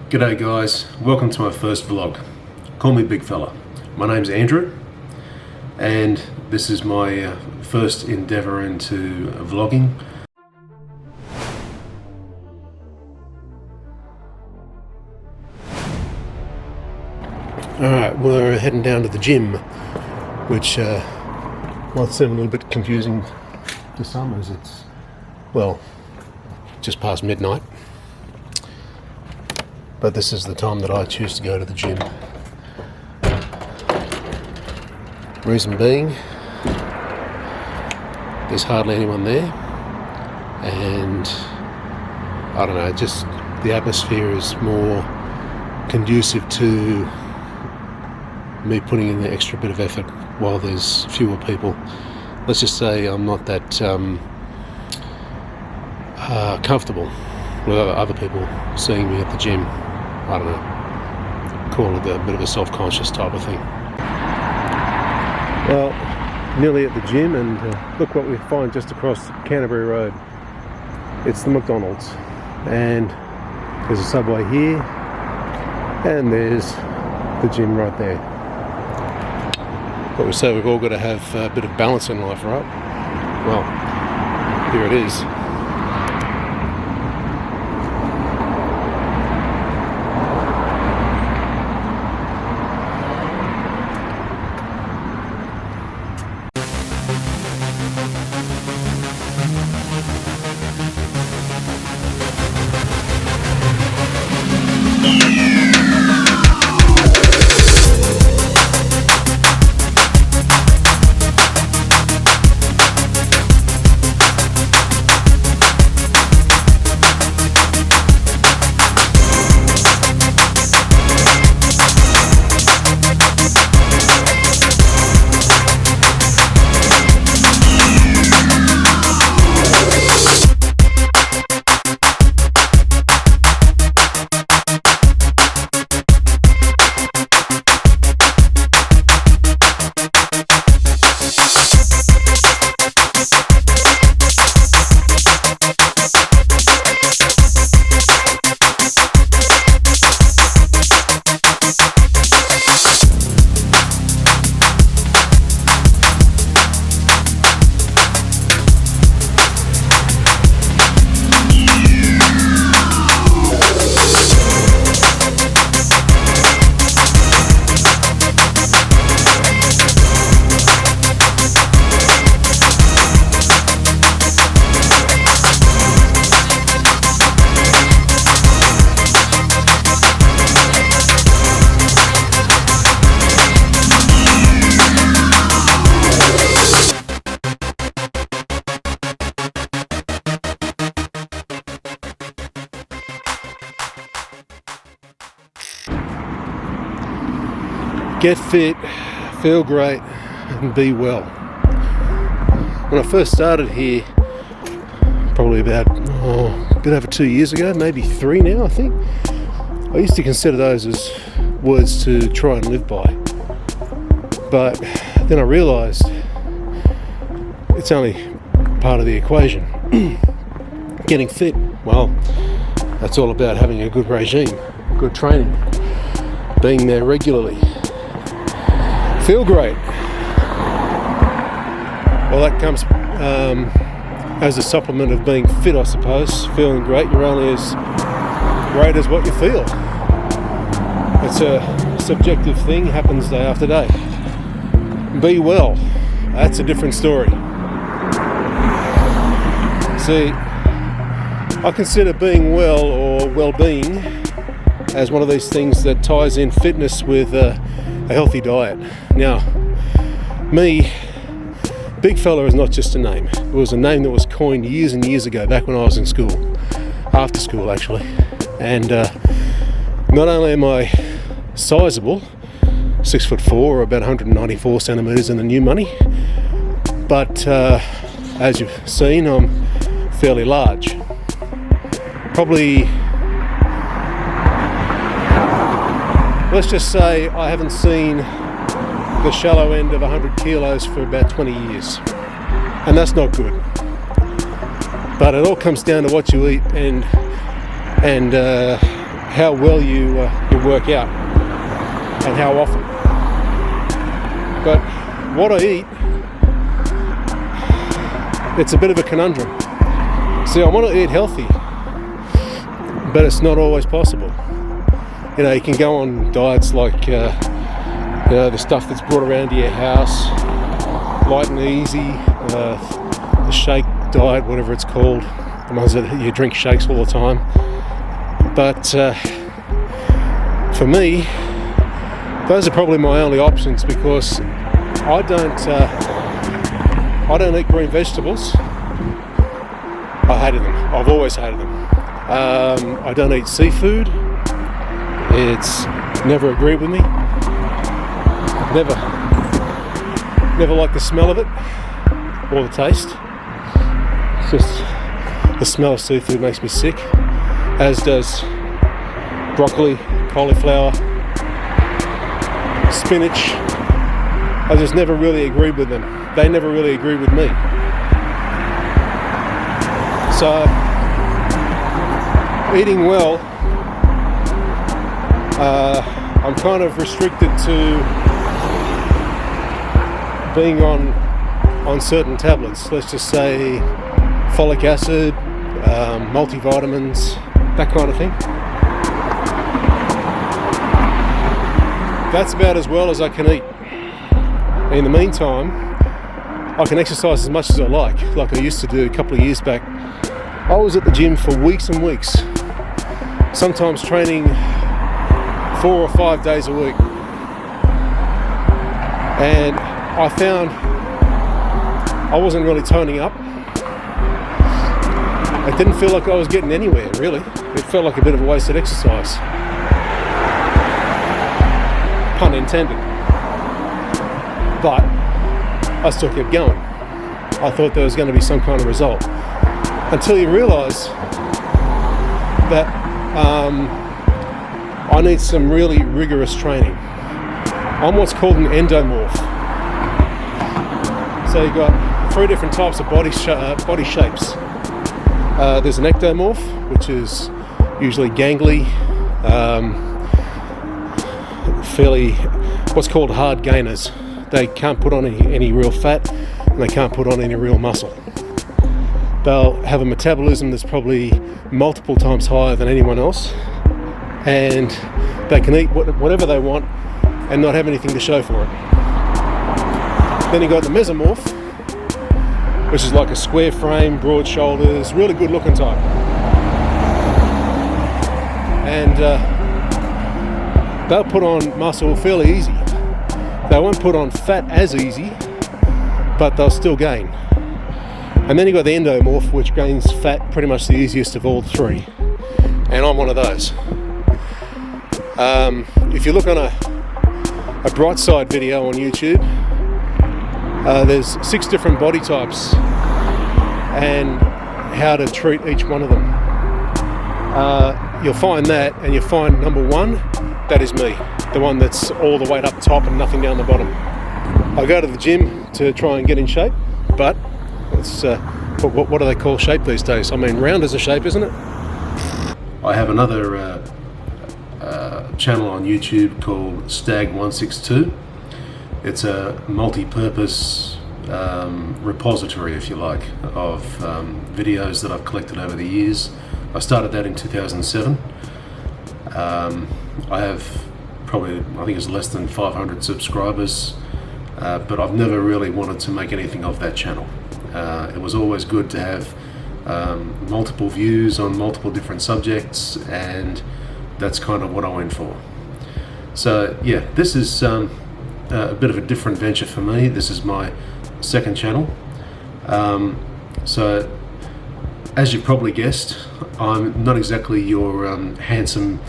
G'day guys, welcome to my first vlog. Call me BigFella. My name's Andrew and this is my first endeavour into vlogging. Alright, we're heading down to the gym, which might seem a little bit confusing to some as it's, well, just past midnight. But this is the time that I choose to go to the gym. Reason being, there's hardly anyone there, and I don't know, just the atmosphere is more conducive to me putting in the extra bit of effort while there's fewer people. Let's just say I'm not that comfortable with other people seeing me at the gym. I don't know, call it a bit of a self-conscious type of thing. Well, nearly at the gym, and look what we find just across Canterbury Road. It's the McDonald's, and there's a Subway here, and there's the gym right there. But we say we've all got to have a bit of balance in life, right? Well, here it is. Get fit, feel great, and be well. When I first started here, probably about a bit over 2 years ago, maybe 3 now I think, I used to consider those as words to try and live by. But then I realised it's only part of the equation. Getting fit, well, that's all about having a good regime, good training, being there regularly. Feel great. Well, that comes as a supplement of being fit, I suppose. Feeling great, you're only as great as what you feel. It's a subjective thing, happens day after day. Be well, that's a different story. See, I consider being well or well-being as one of these things that ties in fitness with a healthy diet. Now, me, BigFella is not just a name. It was a name that was coined years and years ago, back when I was in school, after school actually. And not only am I sizable, 6'4", or about 194 centimetres in the new money, but as you've seen, I'm fairly large. Probably, let's just say I haven't seen the shallow end of 100 kilos for about 20 years, and that's not good. But it all comes down to what you eat and how well you work out and how often. But what I eat, it's a bit of a conundrum. See, I want to eat healthy, but it's not always possible. You know, you can go on diets like the stuff that's brought around to your house, light and easy, the shake diet, whatever it's called, the ones that you drink shakes all the time. But for me, those are probably my only options, because I don't eat green vegetables. I hated them. I've always hated them. I don't eat seafood. It's never agreed with me. Never liked the smell of it or the taste. It's just the smell of seafood makes me sick, as does broccoli, cauliflower, spinach. I just never really agreed with them. They never really agreed with me. So eating well, I'm kind of restricted to being on certain tablets. Let's just say folic acid, multivitamins, that kind of thing. That's about as well as I can eat. In the meantime, I can exercise as much as I like I used to do a couple of years back. I was at the gym for weeks and weeks, sometimes training 4 or 5 days a week. And I found I wasn't really toning up. It didn't feel like I was getting anywhere, really. It felt like a bit of a wasted exercise. Pun intended. But I still kept going. I thought there was going to be some kind of result. Until you realise that I need some really rigorous training. I'm what's called an endomorph. So you've got 3 different types of body shapes. There's an ectomorph, which is usually gangly, fairly what's called hard gainers. They can't put on any real fat, and they can't put on any real muscle. They'll have a metabolism that's probably multiple times higher than anyone else, and they can eat whatever they want and not have anything to show for it. Then you've got the mesomorph, which is like a square frame, broad shoulders, really good looking type. And they'll put on muscle fairly easy. They won't put on fat as easy, but they'll still gain. And then you've got the endomorph, which gains fat pretty much the easiest of all 3. And I'm one of those. If you look on a bright side video on YouTube, there's 6 different body types and how to treat each one of them. You'll find that, and you'll find number 1, that is me, the one that's all the weight up top and nothing down the bottom. I go to the gym to try and get in shape, but it's what do they call shape these days? I mean, round is a shape, isn't it? I have another channel on YouTube called Stag162. It's a multi-purpose repository, if you like, of videos that I've collected over the years. I started that in 2007. I have probably, I think it's less than 500 subscribers, but I've never really wanted to make anything of that channel. It was always good to have multiple views on multiple different subjects, and that's kind of what I went for. So yeah, this is a bit of a different venture for me. This is my second channel. So as you probably guessed, I'm not exactly your handsome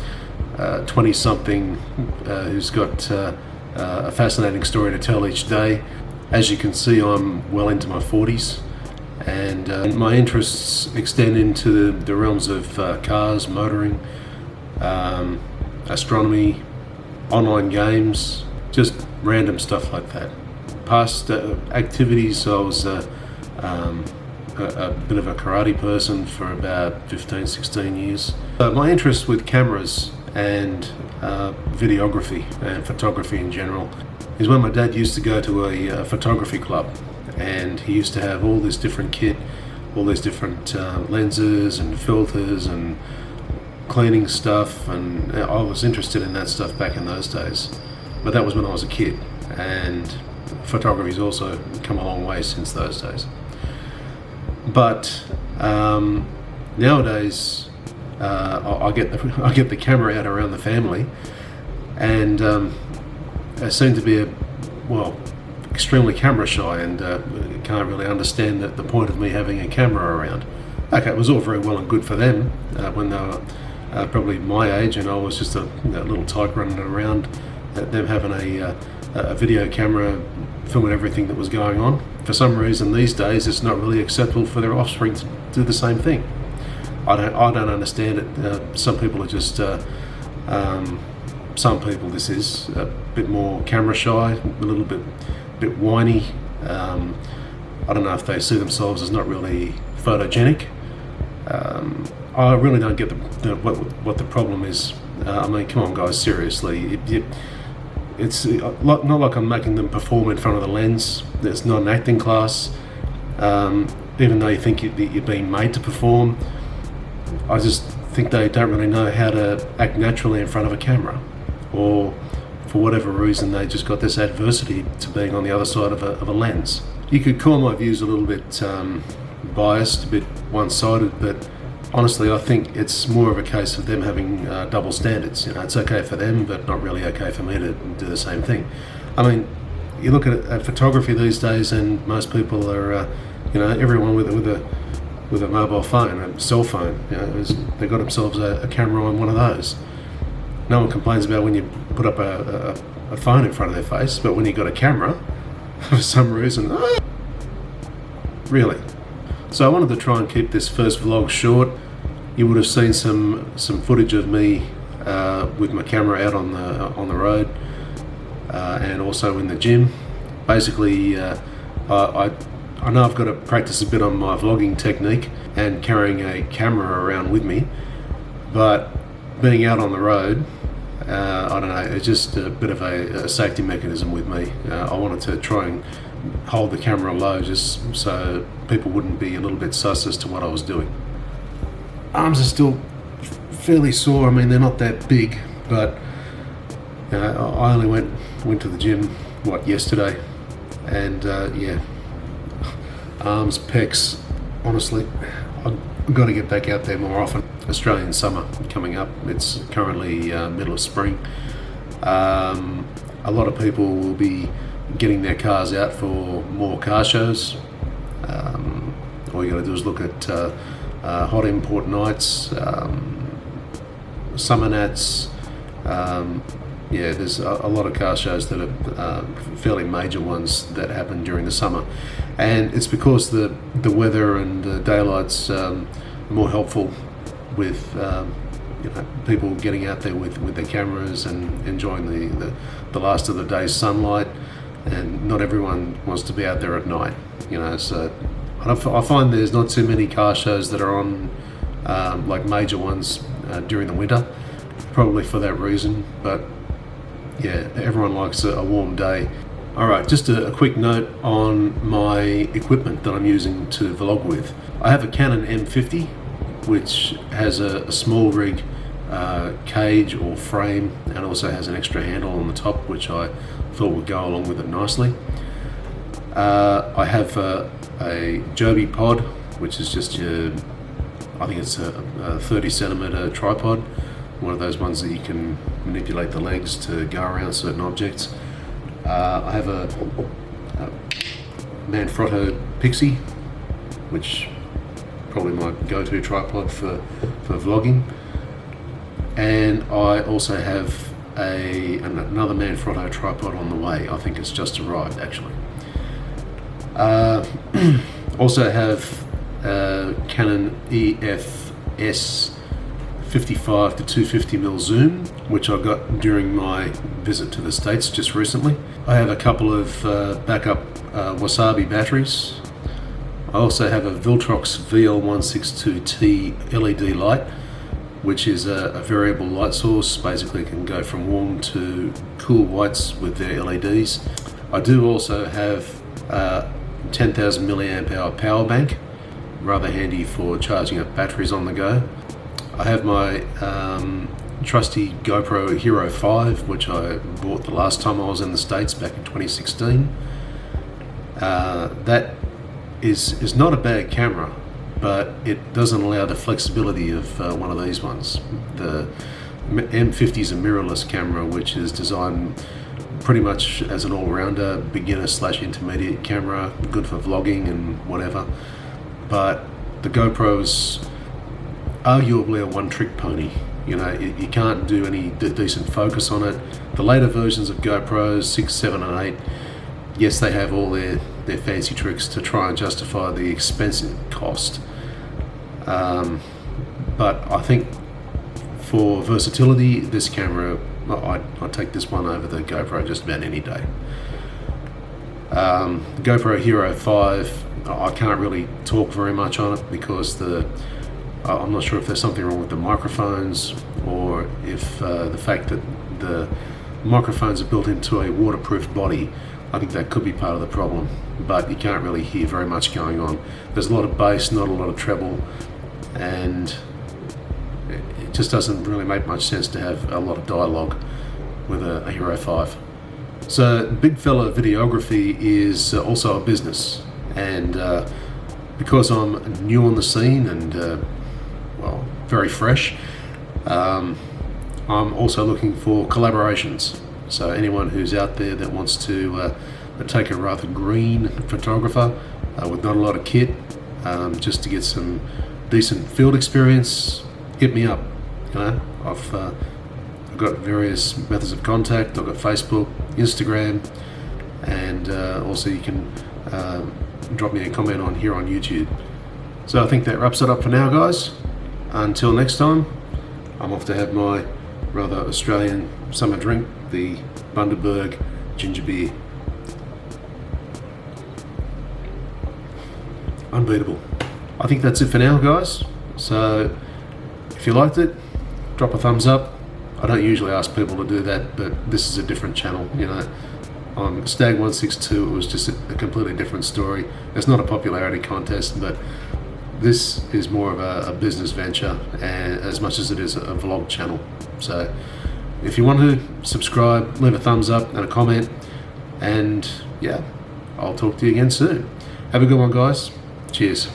20-something who's got a fascinating story to tell each day. As you can see, I'm well into my 40s, and my interests extend into the realms of cars, motoring, astronomy, online games, just random stuff like that. Past activities, I was a a bit of a karate person for about 15, 16 years. My interest with cameras and videography and photography in general is when my dad used to go to a photography club, and he used to have all this different kit, all these different lenses and filters and cleaning stuff, and I was interested in that stuff back in those days. But that was when I was a kid, and photography's also come a long way since those days. But nowadays I get the camera out around the family, and I seem to be extremely camera shy, and can't really understand the point of me having a camera around. Okay, it was all very well and good for them when they were probably my age, and I was just a little tyke running around, them having a video camera filming everything that was going on. For some reason these days it's not really acceptable for their offspring to do the same thing. I don't understand it. Some people are just some people, this is a bit more camera shy, a little bit whiny. I don't know if they see themselves as not really photogenic. I really don't get what the problem is. I mean, come on guys, seriously. It's not like I'm making them perform in front of the lens. It's not an acting class. Even though you think you're being made to perform, I just think they don't really know how to act naturally in front of a camera, or for whatever reason they just got this adversity to being on the other side of a lens. You could call my views a little bit biased, a bit one-sided, but honestly I think it's more of a case of them having double standards. You know, it's okay for them but not really okay for me to do the same thing. I mean, you look at photography these days and most people are everyone with a mobile phone, a cell phone, they've got themselves a camera on one of those. No one complains about when you put up a phone in front of their face, but when you've got a camera, for some reason, really. So I wanted to try and keep this first vlog short. You would have seen some footage of me with my camera out on the road and also in the gym. Basically, I know I've got to practice a bit on my vlogging technique and carrying a camera around with me, but being out on the road, I don't know, it's just a bit of a safety mechanism with me. I wanted to try and hold the camera low just so people wouldn't be a little bit sus as to what I was doing. Arms are still fairly sore. I mean, they're not that big, but I only went to the gym yesterday, and arms, pecs, honestly I've got to get back out there more often. Australian summer coming up, it's currently middle of spring. A lot of people will be getting their cars out for more car shows. All you got to do is look at hot import nights, summer nats. There's a lot of car shows that are fairly major ones that happen during the summer, and it's because the weather and daylight's more helpful with people getting out there with their cameras and enjoying the last of the day's sunlight, and not everyone wants to be out there at night. So I find there's not too many car shows that are on like major ones during the winter, probably for that reason. But yeah, everyone likes a warm day. Alright, just a quick note on my equipment that I'm using to vlog with. I have a Canon M50, which has a small rig cage or frame, and also has an extra handle on the top, which I thought would go along with it nicely. I have a Joby pod, which is just I think it's a 30 centimeter tripod, one of those ones that you can manipulate the legs to go around certain objects. I have a Manfrotto Pixie, which probably my go-to tripod for vlogging, and I also have another Manfrotto tripod on the way. I think it's just arrived actually. Also have Canon EFS 55 to 250mm zoom, which I got during my visit to the States just recently. I have a couple of backup Wasabi batteries, I also have a Viltrox VL162T LED light, which is a variable light source. Basically can go from warm to cool whites with their LEDs. I do also have a 10,000 milliamp hour power bank, rather handy for charging up batteries on the go. I have my trusty GoPro Hero 5, which I bought the last time I was in the States back in 2016. That is not a bad camera, but it doesn't allow the flexibility of one of these ones. The M50 is a mirrorless camera, which is designed pretty much as an all-rounder, beginner/intermediate camera, good for vlogging and whatever. But the GoPro is arguably a one-trick pony. You know, you can't do any decent focus on it. The later versions of GoPros, 6, 7 and 8, yes, they have all their fancy tricks to try and justify the expensive cost. But I think for versatility, this camera, I'd take this one over the GoPro just about any day. The GoPro Hero 5, I can't really talk very much on it because I'm not sure if there's something wrong with the microphones, or if the fact that the microphones are built into a waterproof body. I think that could be part of the problem, but you can't really hear very much going on. There's a lot of bass, not a lot of treble, and it just doesn't really make much sense to have a lot of dialogue with a Hero 5. So BigFella Videography is also a business, and because I'm new on the scene and well, very fresh, I'm also looking for collaborations. So anyone who's out there that wants to take a rather green photographer with not a lot of kit, just to get some decent field experience, hit me up. You know, I've got various methods of contact. I've got Facebook, Instagram, and also you can drop me a comment on here on YouTube. So I think that wraps it up for now, guys. Until next time, I'm off to have my rather Australian summer drink, the Bundaberg ginger beer. Unbeatable. I think that's it for now, guys. So if you liked it, drop a thumbs up. I don't usually ask people to do that, but this is a different channel, you know. On Stag 162, it was just a completely different story. It's not a popularity contest, but this is more of a business venture, and as much as it is a vlog channel. So if you want to subscribe, leave a thumbs up and a comment, and yeah, I'll talk to you again soon. Have a good one, guys. Cheers.